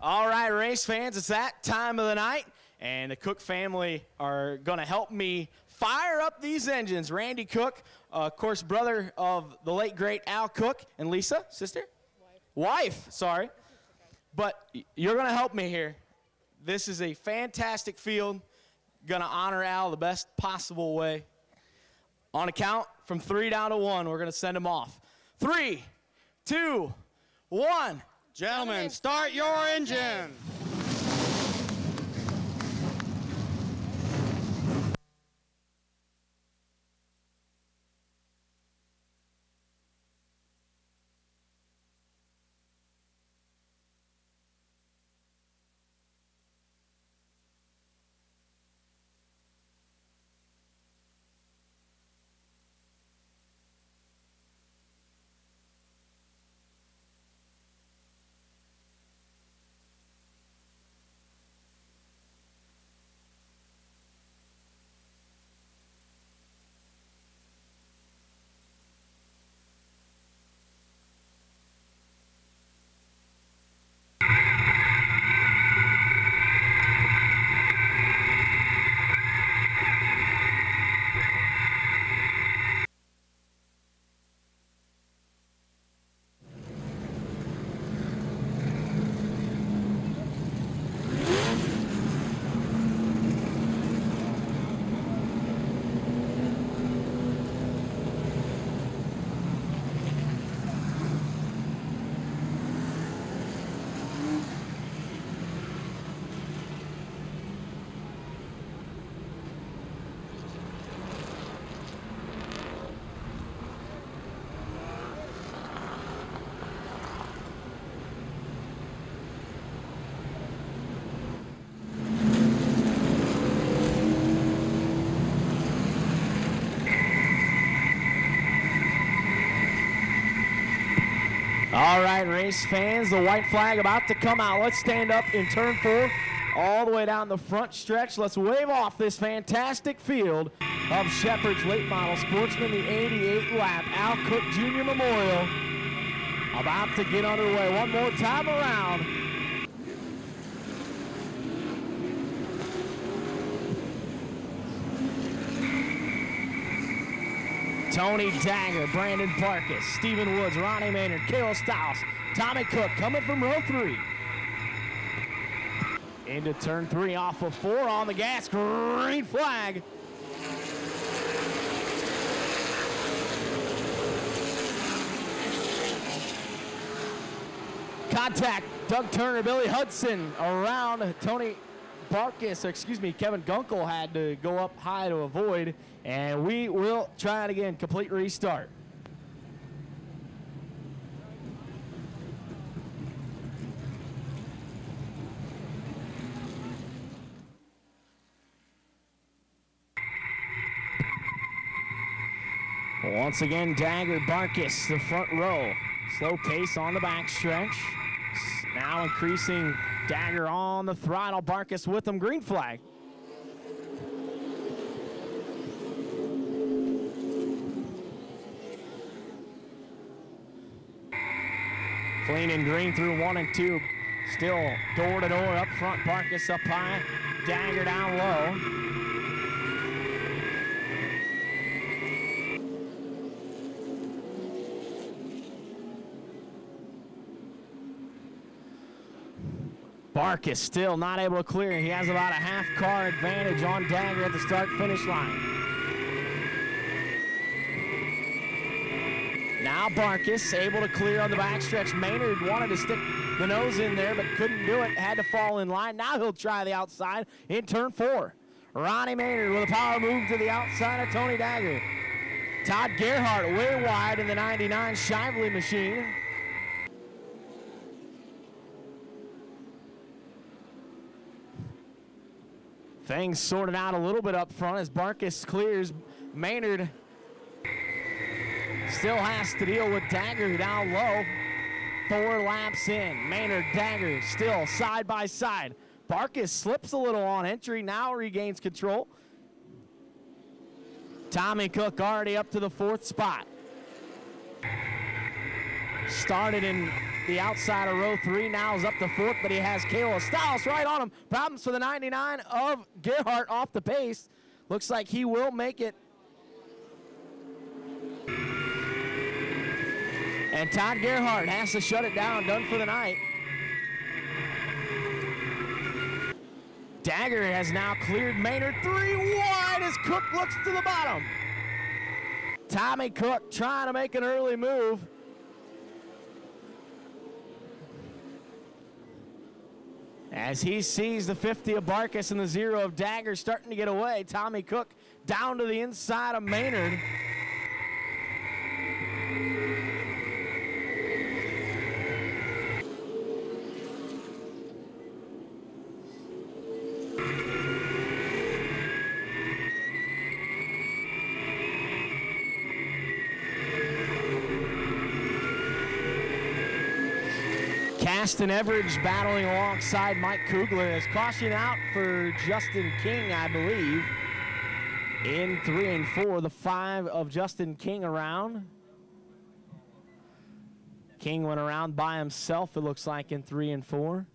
All right, race fans, it's that time of the night, and the Cook family are going to help me fire up these engines. Randy Cook, of course, brother of the late, great Al Cook, and Lisa, sister? Wife, sorry. But you're going to help me here. This is a fantastic field. Going to honor Al the best possible way. On a count from 3 down to 1, we're going to send him off. 3, 2, 1. Gentlemen, start your engine. All right, race fans, the white flag about to come out. Let's stand up in turn 4, all the way down the front stretch. Let's wave off this fantastic field of Shepherd's late model Sportsman, the 88th lap Al Cook Jr. Memorial, about to get underway. One more time around. Tony Dagger, Brandon Parkus, Stephen Woods, Ronnie Maynard, Carol Stiles, Tommy Cook coming from row 3. Into turn 3 off of 4 on the gas, green flag. Contact, Doug Turner, Billy Hudson around Tony Parkus, Kevin Gunkel had to go up high to avoid, and we will try it again, complete restart. Once again, Dagger, Barkus, the front row. Slow pace on the backstretch. Now increasing, Dagger on the throttle, Barkus with him, green flag. Clean and green through 1 and 2. Still door to door up front, Barkus up high, Dagger down low. Barkus still not able to clear. He has about a half car advantage on Dagger at the start-finish line. Now Barkus able to clear on the backstretch. Maynard wanted to stick the nose in there, but couldn't do it. Had to fall in line. Now he'll try the outside in turn 4. Ronnie Maynard with a power move to the outside of Tony Dagger. Todd Gerhardt way wide in the 99 Shively machine. Things sorted out a little bit up front as Barkus clears. Maynard still has to deal with Dagger down low. 4 laps in. Maynard, Dagger still side by side. Barkus slips a little on entry, now regains control. Tommy Cook already up to the 4th spot. Started in the outside of row 3. Now is up to 4th, but he has Kayla Stiles right on him. Problems for the 99 of Gerhardt off the pace. Looks like he will make it. And Todd Gerhardt has to shut it down, done for the night. Dagger has now cleared Maynard 3 wide as Cook looks to the bottom. Tommy Cook trying to make an early move. As he sees the 50 of Barkus and the 0 of Dagger starting to get away, Tommy Cook down to the inside of Maynard. Caston Everidge battling alongside Mike Kugler as caution out for Justin King, I believe, in 3 and 4. The 5 of Justin King around. King went around by himself, it looks like, in 3 and 4.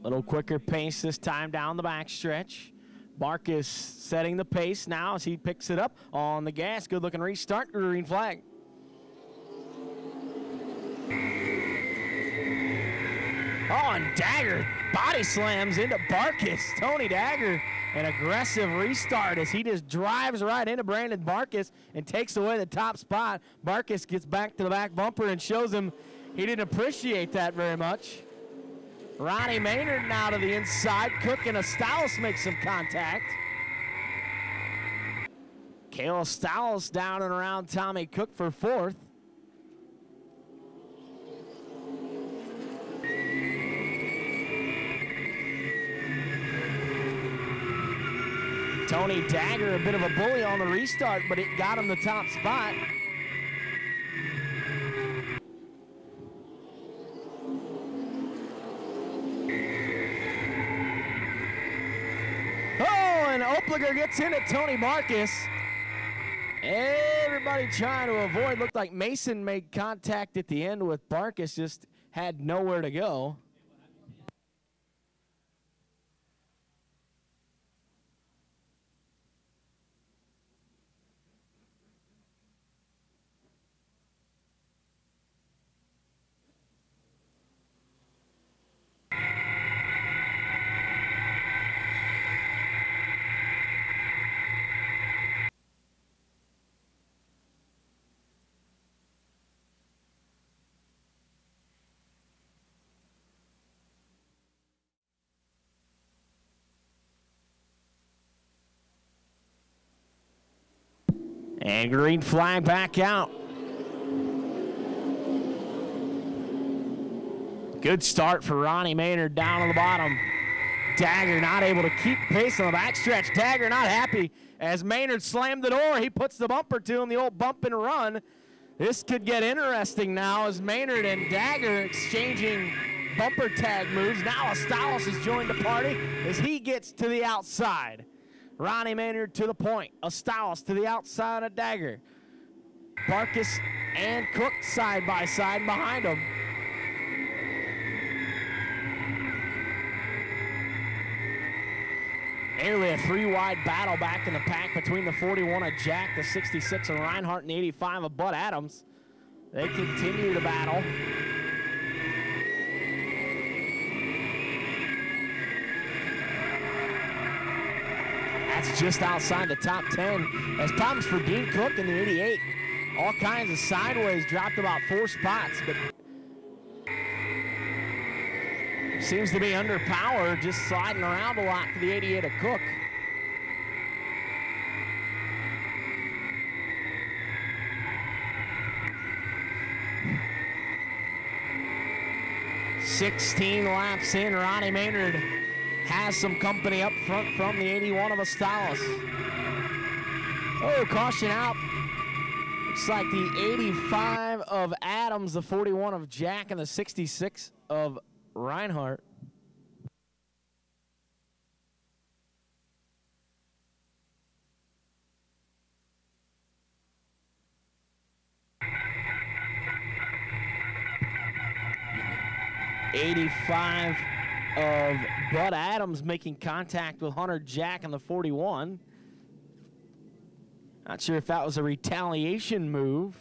Little quicker pace this time down the backstretch. Barkus setting the pace now as he picks it up on the gas. Good looking restart, green flag. Oh, and Dagger body slams into Barkus. Tony Dagger, an aggressive restart as he just drives right into Brandon Barkus and takes away the top spot. Barkus gets back to the back bumper and shows him he didn't appreciate that very much. Ronnie Maynard now to the inside. Cook and Stiles make some contact. Kayla Stiles down and around Tommy Cook for 4th. Tony Dagger, a bit of a bully on the restart, but it got him the top spot. Oh, and Opliger gets in at Tony Barkus. Everybody trying to avoid. Looked like Mason made contact at the end with Barkus, just had nowhere to go. And green flag back out. Good start for Ronnie Maynard down on the bottom. Dagger not able to keep pace on the backstretch. Dagger not happy as Maynard slammed the door. He puts the bumper to him, the old bump and run. This could get interesting now as Maynard and Dagger exchanging bumper tag moves. Now Stiles has joined the party as he gets to the outside. Ronnie Maynard to the point. Stiles to the outside of Dagger. Barkus and Cook side by side behind him. Nearly a 3-wide battle back in the pack between the 41 of Jack, the 66 of Reinhardt, and the 85 of Bud Adams. They continue to battle. That's just outside the top 10. As problems for Dean Cook in the 88. All kinds of sideways, dropped about 4 spots, but seems to be under power, just sliding around a lot for the 88 of Cook. "16 laps in, Ronnie Maynard has some company up front from the 81 of Stiles. Oh, caution out. Looks like the 85 of Adams, the 41 of Jack, and the 66 of Reinhardt. 85 of Bud Adams making contact with Hunter Jack in the 41. Not sure if that was a retaliation move.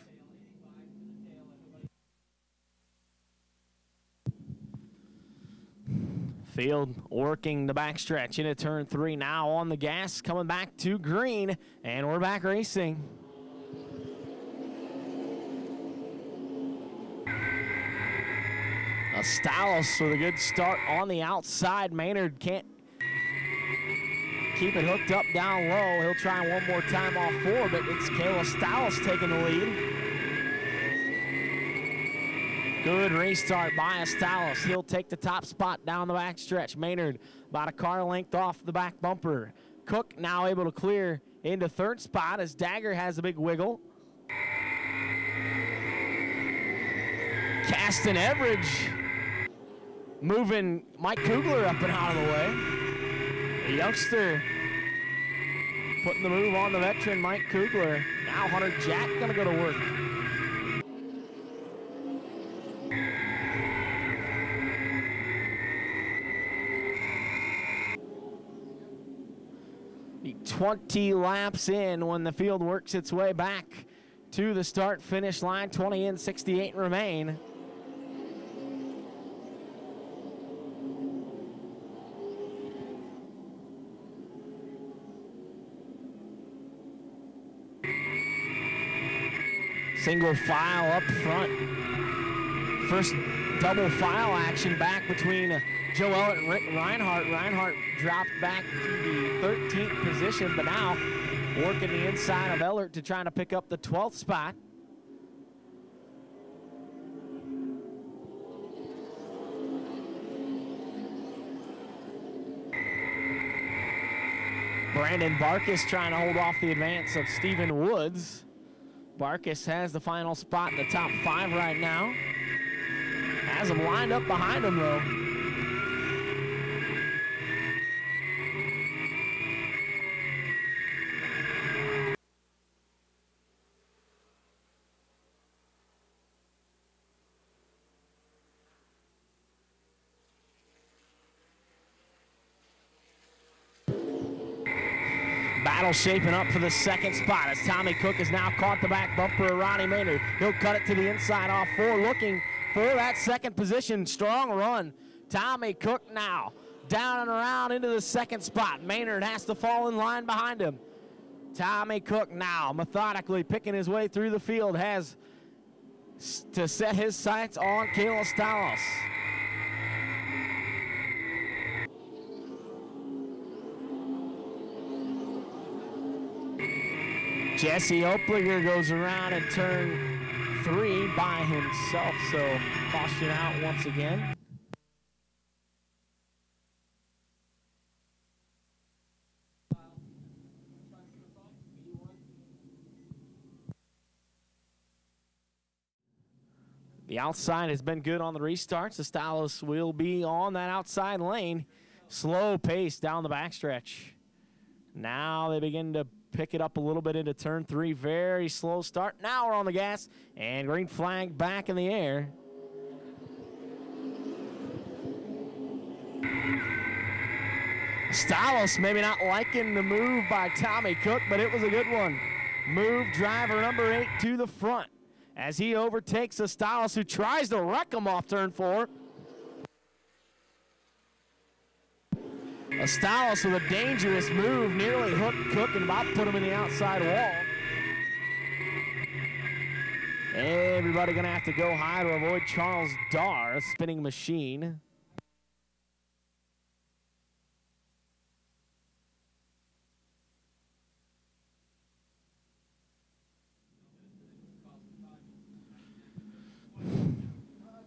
Field working the backstretch into turn 3 now on the gas, coming back to green, and we're back racing. Styles with a good start on the outside. Maynard can't keep it hooked up down low. He'll try one more time off 4, but it's Kayla Styles taking the lead. Good restart by Styles. He'll take the top spot down the backstretch. Maynard about a car length off the back bumper. Cook now able to clear into 3rd spot as Dagger has a big wiggle. Caston Everidge moving Mike Kugler up and out of the way. The youngster putting the move on the veteran Mike Kugler. Now Hunter Jack gonna go to work. The 20 laps in when the field works its way back to the start-finish line. 20 in, 68 remain. Single file up front. First double file action back between Joe Ellett and Rick Reinhardt. Reinhardt dropped back to the 13th position, but now working the inside of Ellert to try to pick up the 12th spot. Brandon Barkus trying to hold off the advance of Stephen Woods. Barkus has the final spot in the top 5 right now. Has them lined up behind him, though. Battle shaping up for the 2nd spot as Tommy Cook has now caught the back bumper of Ronnie Maynard. He'll cut it to the inside off 4, looking for that 2nd position. Strong run. Tommy Cook now down and around into the 2nd spot. Maynard has to fall in line behind him. Tommy Cook now methodically picking his way through the field, has to set his sights on Kayla Styles. Jesse Opliger goes around in turn 3 by himself, so caution out once again. The outside has been good on the restarts. The Stylos will be on that outside lane. Slow pace down the backstretch. Now they begin to pick it up a little bit into turn 3. Very slow start. Now we're on the gas, and green flag back in the air. Stylos maybe not liking the move by Tommy Cook, but it was a good one. Move driver number 8 to the front as he overtakes a Stylos who tries to wreck him off turn 4. Stylos with a dangerous move, nearly hooked Cook and about put him in the outside wall. Everybody gonna have to go high to avoid Charles Darr, a spinning machine.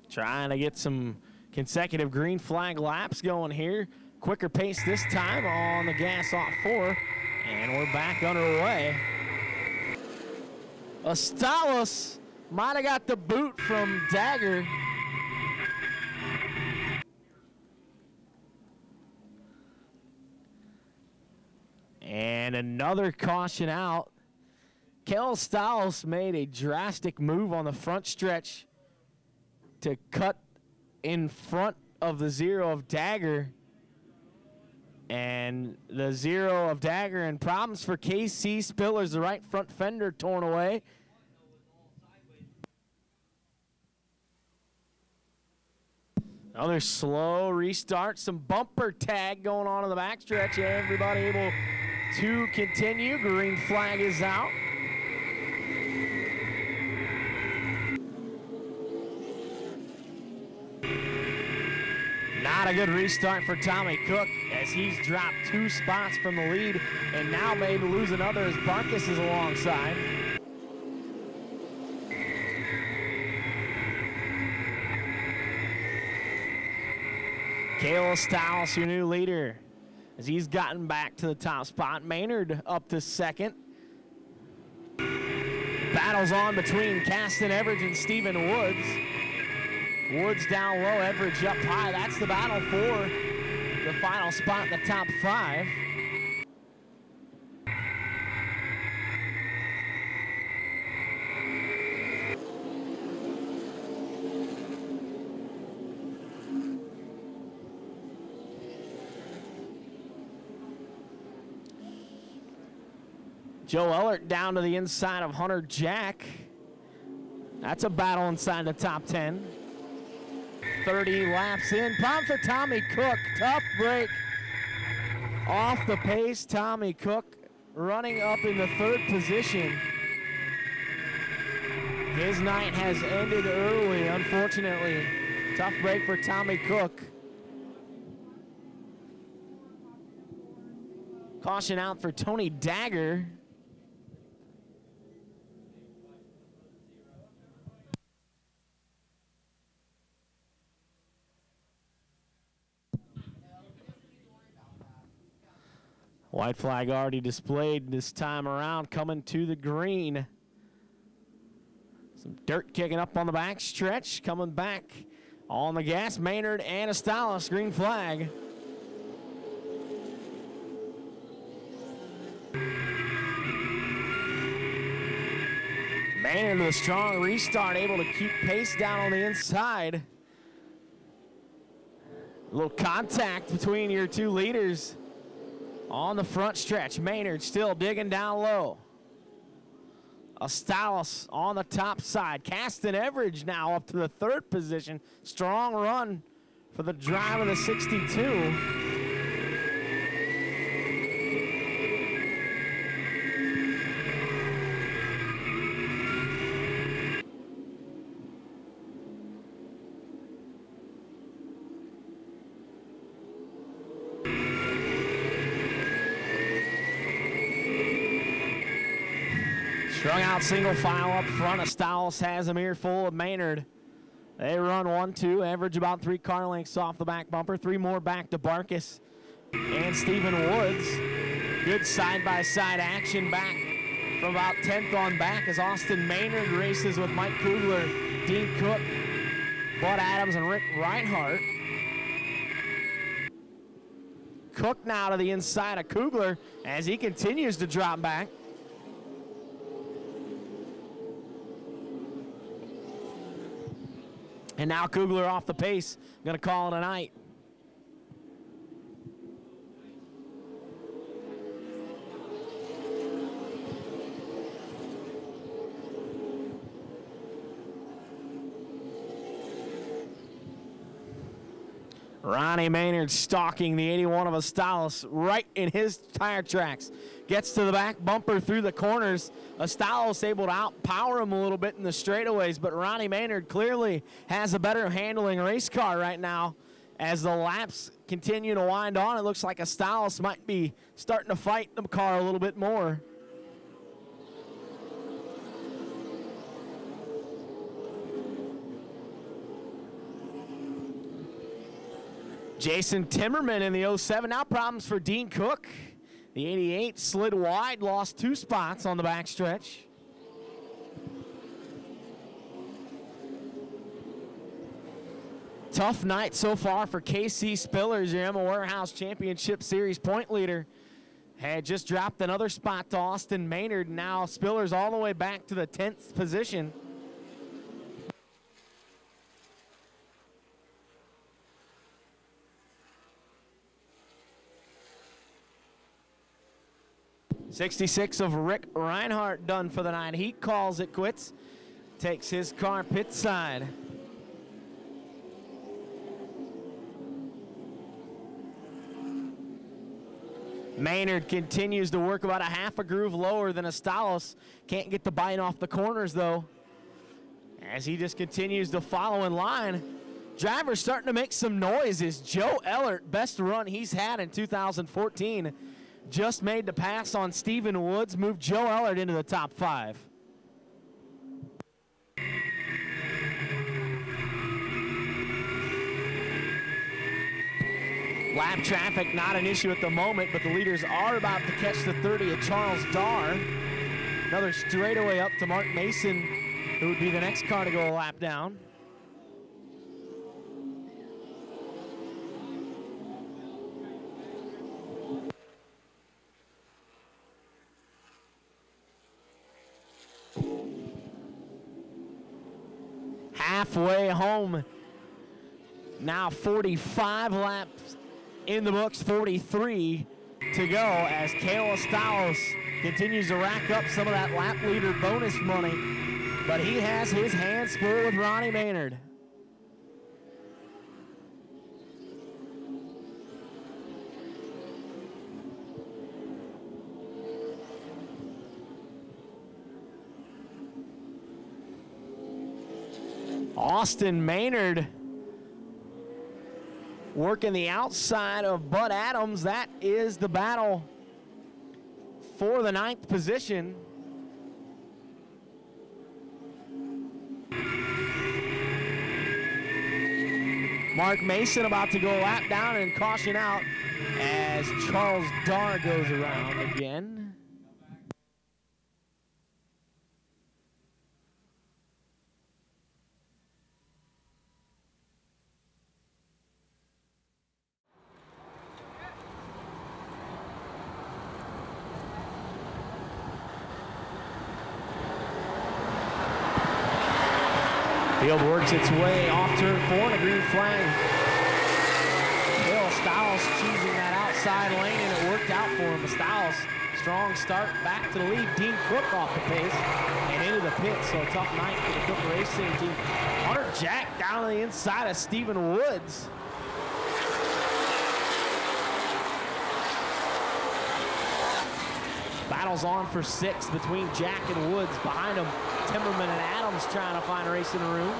Trying to get some consecutive green flag laps going here. Quicker pace this time on the gas off 4, and we're back underway. Stylos might have got the boot from Dagger. And another caution out. Kel Stylos made a drastic move on the front stretch to cut in front of the 0 of Dagger. And the 0 of Dagger, and problems for KC Spillers. The right front fender torn away. Another slow restart. Some bumper tag going on in the backstretch. Everybody able to continue. Green flag is out. Not a good restart for Tommy Cook as he's dropped 2 spots from the lead and now maybe lose another as Barkus is alongside. Kayla Stiles, your new leader, as he's gotten back to the top spot. Maynard up to second. Battles on between Caston Everidge and Stephen Woods. Woods down low, Everidge up high. That's the battle for the final spot in the top 5. Joe Ellert down to the inside of Hunter Jack. That's a battle inside the top 10. 30 laps in. Problem for Tommy Cook. Tough break. Off the pace, Tommy Cook running up in the 3rd position. His night has ended early, unfortunately. Tough break for Tommy Cook. Caution out for Tony Dagger. White flag already displayed this time around, coming to the green. Some dirt kicking up on the back stretch, coming back on the gas. Maynard and Astalis, green flag. Maynard with a strong restart, able to keep pace down on the inside. A little contact between your 2 leaders. On the front stretch, Maynard still digging down low. Astalis on the top side. Caston Everidge now up to the 3rd position. Strong run for the drive of the 62. Strung out single file up front. Astalis has a mirror full of Maynard. They run 1-2, average about 3 car lengths off the back bumper. 3 more back to Barkus and Stephen Woods. Good side-by-side action back from about 10th on back as Austin Maynard races with Mike Kugler, Dean Cook, Bud Adams, and Rick Reinhardt. Cook now to the inside of Kugler as he continues to drop back. And now Kugler off the pace, gonna call it a night. Ronnie Maynard stalking the 81 of Astalis right in his tire tracks. Gets to the back bumper through the corners. Astalis able to outpower him a little bit in the straightaways, but Ronnie Maynard clearly has a better handling race car right now. As the laps continue to wind on, it looks like Astalis might be starting to fight the car a little bit more. Jason Timmerman in the 07. Now problems for Dean Cook. The 88 slid wide, lost 2 spots on the backstretch. Tough night so far for KC Spillers, your Emma Warehouse Championship Series point leader. Had just dropped another spot to Austin Maynard. Now Spillers all the way back to the 10th position. 66 of Rick Reinhardt done for the night. He calls it quits. Takes his car pit side. Maynard continues to work about a half a groove lower than Astalos. Can't get the bite off the corners though, as he just continues to follow in line. Driver's starting to make some noise. Is Joe Ellert, best run he's had in 2014. Just made the pass on Stephen Woods, moved Joe Ellert into the top 5. Lap traffic not an issue at the moment, but the leaders are about to catch the 30 of Charles Darr. Another straightaway up to Mark Mason, who would be the next car to go a lap down. Halfway home, now 45 laps in the books, 43 to go as Cale Astalos continues to rack up some of that lap leader bonus money, but he has his hands full with Ronnie Maynard. Austin Maynard working the outside of Bud Adams. That is the battle for the 9th position. Mark Mason about to go lap down and caution out as Charles Darr goes around again. Field works its way off turn 4 and a green flag. Cale Astalos choosing that outside lane, and it worked out for him. Astalos, strong start back to the lead. Dean Cook off the pace and into the pit, so a tough night for the Cook Racing team. Hunter Jack down on the inside of Stephen Woods. Battles on for 6th between Jack and Woods. Behind him, Timmerman and Adams trying to find a race in the room.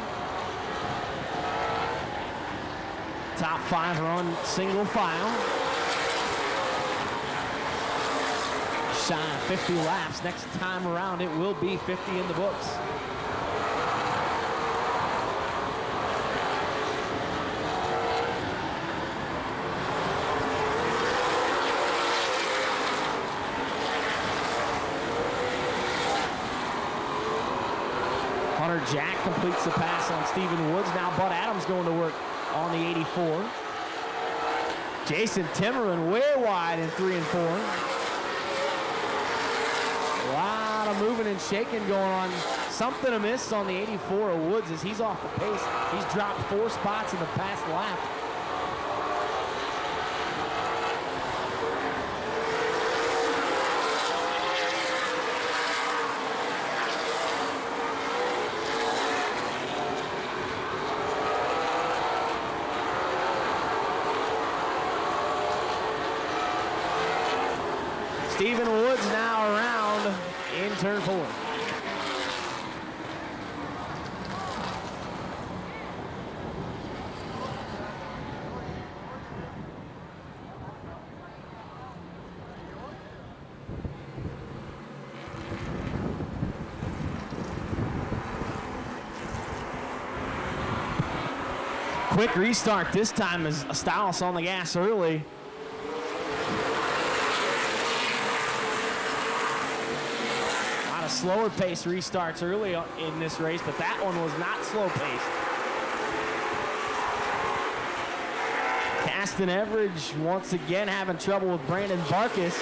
Top 5 run single file. Shy of 50 laps. Next time around, it will be 50 in the books. Hunter Jack completes the pass on Stephen Woods. Now Bud Adams going to work on the 84. Jason Timmerman way wide in 3 and 4. A lot of moving and shaking going on. Something amiss on the 84 of Woods as he's off the pace. He's dropped 4 spots in the past lap. Stephen Woods now around in turn 4. Quick restart this time as Astalos on the gas early. Slower pace restarts early in this race, but that one was not slow paced. Caston Everidge once again having trouble with Brandon Barkus.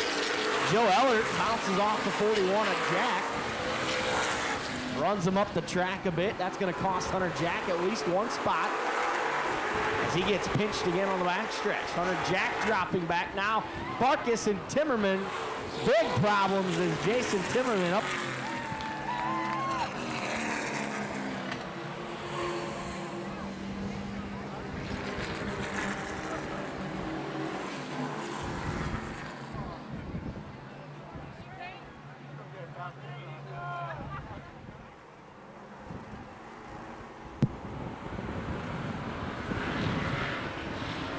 Joe Ellert bounces off the 41 of Jack. Runs him up the track a bit. That's going to cost Hunter Jack at least 1 spot as he gets pinched again on the backstretch. Hunter Jack dropping back now. Barkus and Timmerman big problems as Jason Timmerman up.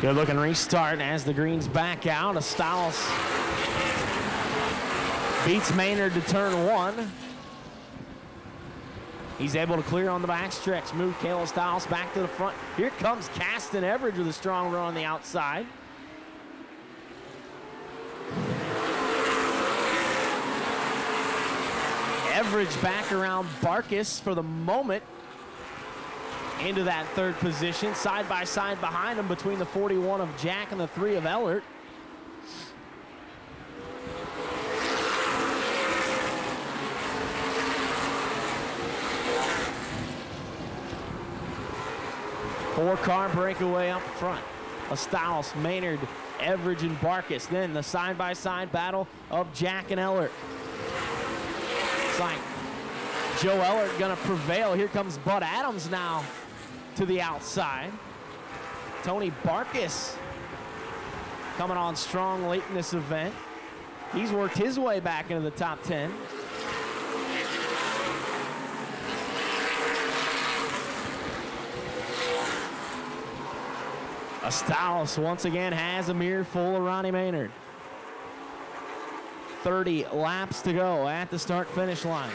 Good looking restart as the greens back out. Styles beats Maynard to turn one. He's able to clear on the backstretch. Move Kayla Styles back to the front. Here comes Caston Everidge with a strong run on the outside. Everidge back around Barkus for the moment. Into that third position, side by side behind him between the 41 of Jack and the 3 of Ellert. Four-car breakaway up front. Styles, Maynard, Everidge, and Barkus. Then the side-by-side battle of Jack and Ellert. It's like Joe Ellert gonna prevail. Here comes Bud Adams now to the outside. Tony Barkus coming on strong late in this event. He's worked his way back into the top 10. Styles once again has a mirror full of Ronnie Maynard. 30 laps to go at the start-finish line.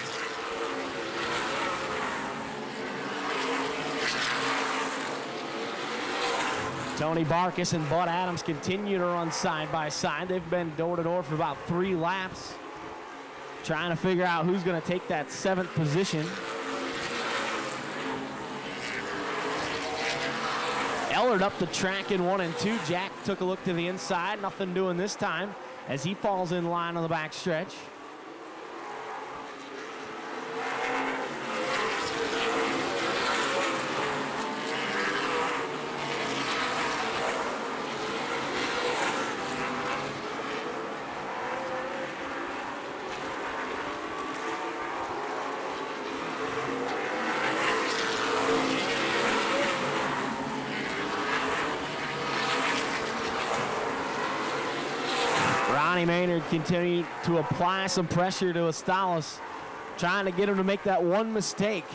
Tony Barkus and Bud Adams continue to run side by side. They've been door to door for about 3 laps, trying to figure out who's going to take that 7th position. Ellert up the track in 1 and 2. Jack took a look to the inside. Nothing doing this time as he falls in line on the back stretch. Maynard continued to apply some pressure to Styles, trying to get him to make that one mistake.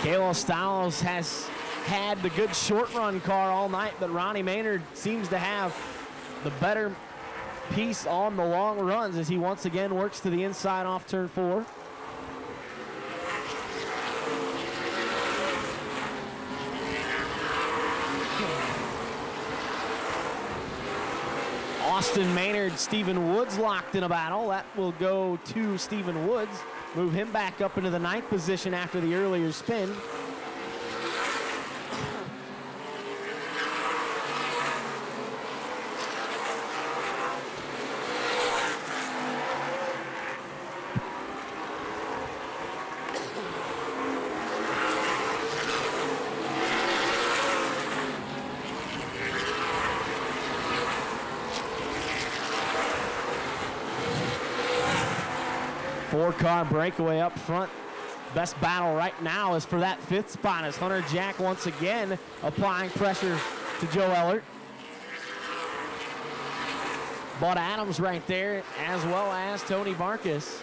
Kayla Styles has had the good short run car all night, but Ronnie Maynard seems to have the better piece on the long runs as he once again works to the inside off turn 4. Austin Maynard, Stephen Woods locked in a battle. That will go to Stephen Woods. Move him back up into the 9th position after the earlier spin. Four-car breakaway up front. Best battle right now is for that 5th spot as Hunter Jack once again applying pressure to Joe Ellert. Bud Adams right there, as well as Tony Barkus.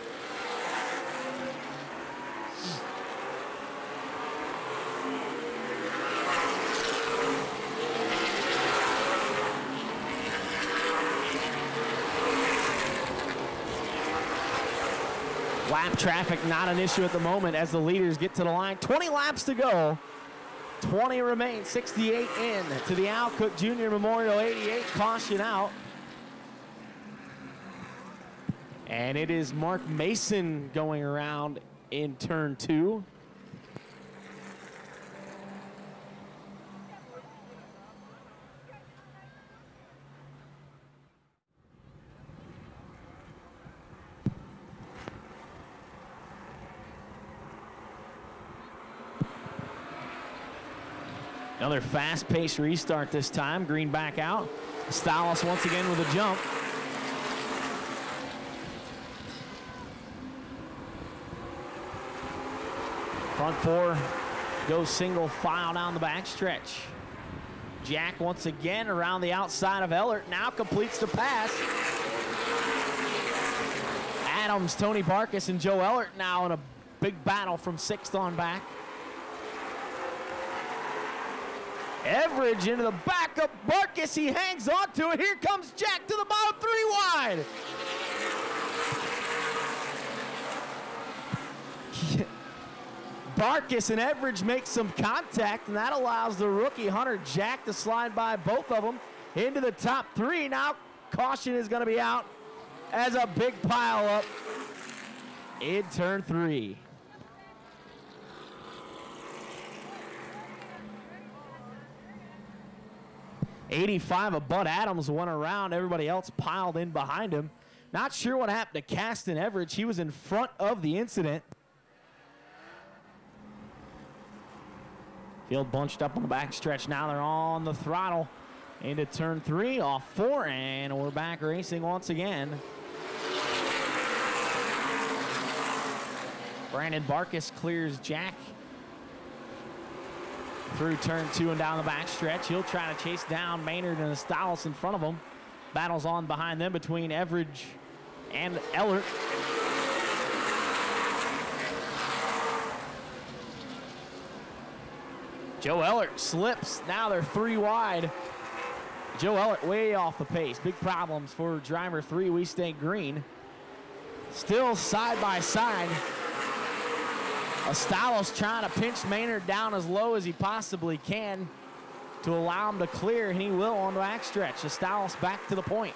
Lap traffic not an issue at the moment as the leaders get to the line. 20 laps to go. 20 remain, 68 in to the Al Cook Jr. Memorial 88. Caution out. And it is Mark Mason going around in turn 2. Another fast-paced restart this time. Green back out. Styles once again with a jump. Front four goes single file down the backstretch. Jack once again around the outside of Ellert. Now completes the pass. Adams, Tony Barkus, and Joe Ellert now in a big battle from 6th on back. Everidge into the back of Barkus. He hangs on to it. Here comes Jack to the bottom, 3 wide. Barkus and Everidge make some contact, and that allows the rookie Hunter Jack to slide by both of them into the top 3. Now caution is going to be out as a big pile up in turn 3. '85 of Bud Adams went around. Everybody else piled in behind him. Not sure what happened to Caston Everidge. He was in front of the incident. Field bunched up on the backstretch. Now they're on the throttle into turn 3, off 4, and we're back racing once again. Brandon Barkus clears Jack through turn 2 and down the backstretch. He'll try to chase down Maynard and Styles in front of him. Battles on behind them between Everidge and Ellert. Joe Ellert slips. Now they're 3 wide. Joe Ellert way off the pace. Big problems for driver 3, We Stay Green. Still side by side. Styles trying to pinch Maynard down as low as he possibly can to allow him to clear, and he will on the backstretch. Styles back to the point.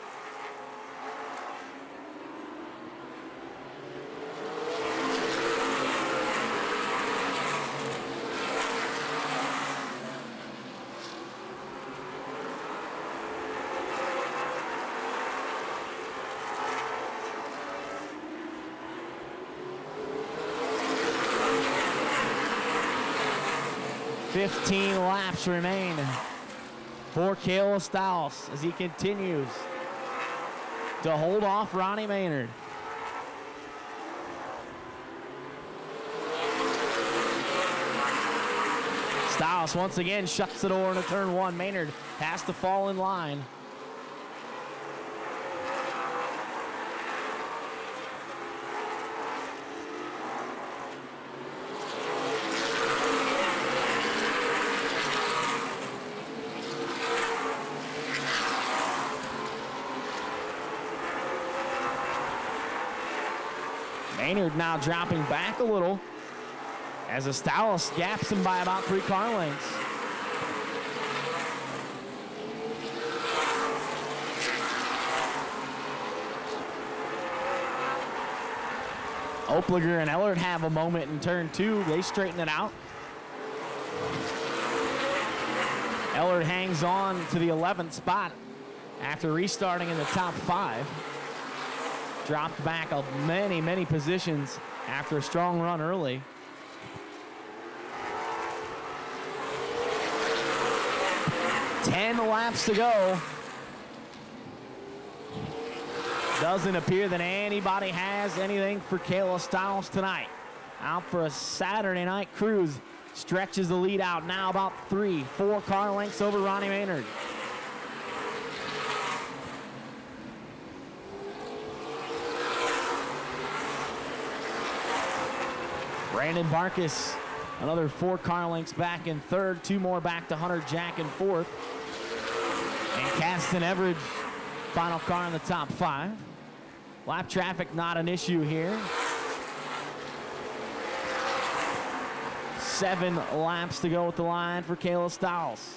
$15 laps remain for Cale Styles as he continues to hold off Ronnie Maynard. Styles once again shuts the door into turn 1. Maynard has to fall in line. Maynard now dropping back a little as Styles gaps him by about 3 car lengths. Opliger and Ellert have a moment in turn 2. They straighten it out. Ellert hangs on to the 11th spot after restarting in the top 5. Dropped back many positions after a strong run early. Ten laps to go. Doesn't appear that anybody has anything for Cale Styles tonight. Out for a Saturday night cruise. Stretches the lead out now about 3-4 car lengths over Ronnie Maynard. Brandon Barkus, another 4 car lengths back in 3rd, 2 more back to Hunter Jack in 4th. And Caston Everidge, final car in the top 5. Lap traffic not an issue here. 7 laps to go at the line for Cale Styles.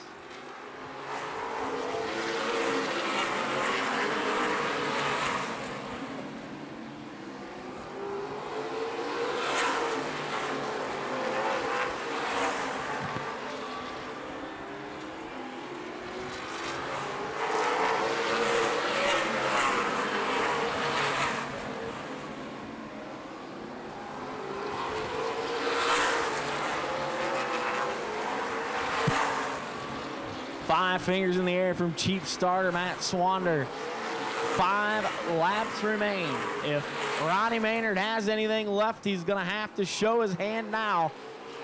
5 fingers in the air from chief starter Matt Swander. 5 laps remain. If Ronnie Maynard has anything left, he's going to have to show his hand now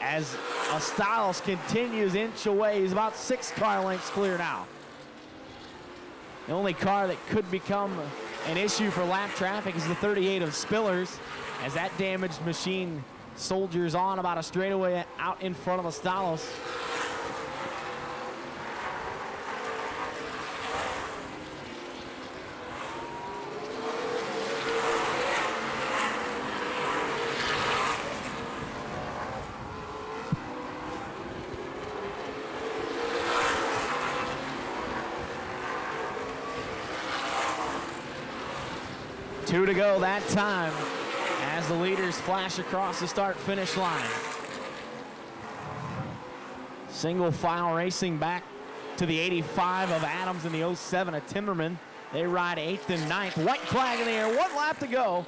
as Styles continues inch away. He's about 6 car lengths clear now. The only car that could become an issue for lap traffic is the 38 of Spillers, as that damaged machine soldiers on about a straightaway out in front of Styles. Two to go that time as the leaders flash across the start-finish line. Single file racing back to the 85 of Adams and the 07 of Timmerman. They ride 8th and 9th. White flag in the air, 1 lap to go.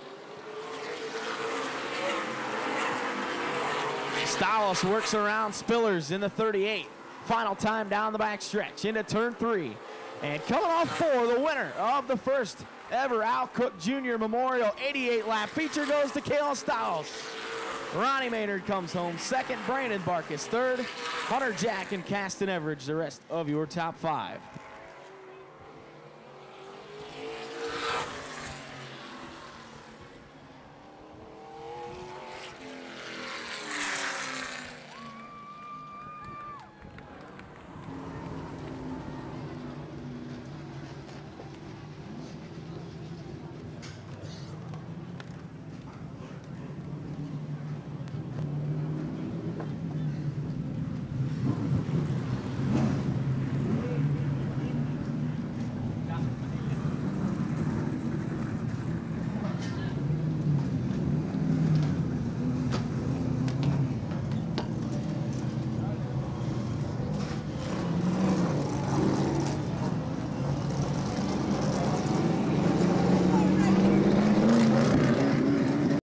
Styles works around Spillers in the 38. Final time down the back stretch into turn 3. And coming off 4, the winner of the first ever Al Cook Jr. Memorial 88 lap feature goes to Kalen Styles. Ronnie Maynard comes home second, Brandon Barkus third, Hunter Jack and Caston Everidge the rest of your top 5.